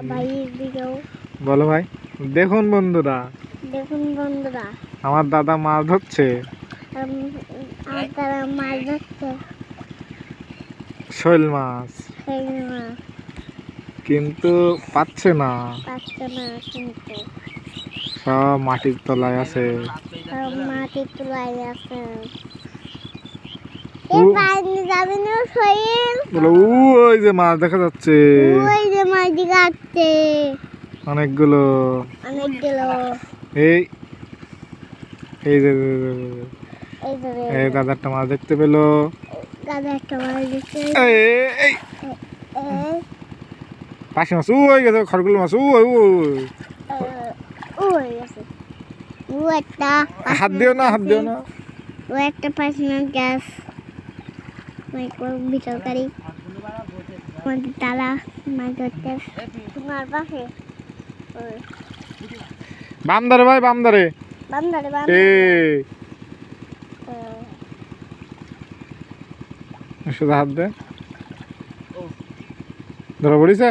ভাই এদিকেও বলো ভাই। দেখুন বন্ধুরা, আমার দাদা মাছ ধরছে, আমার তারা মাছ ধরছে শৈল মাছ, কিন্তু পাচ্ছে না, কিন্তু সব মাটির তলায় আছে। সব মাটির তলায় আছে। ও- যাবে না শৈল, বলো ওই যে মাছ দেখা যাচ্ছে, ওই যে মাছ কাটছে অনেকগুলো। অনেকগুলো। এই এই যে এই যে এই দাদা একটা মাছ দেখতে পেলো। দাদা একটা মাছ দিচ্ছে। এই এই পাশে মাছ ওই গেছে, খড়গুলো মাছ ওই ওই। ওই আছে ও একটা হাত দিও না, হাত দিও না। ও একটা পার্সোনাল গ্যাস ভিতরকারী আমাদের তারা মাছ ধরতে তোমার পাশে বাম ধারে ভাই, বাম ধারে। বান্দারে শুধু হাত দে, ধরা পড়িছে।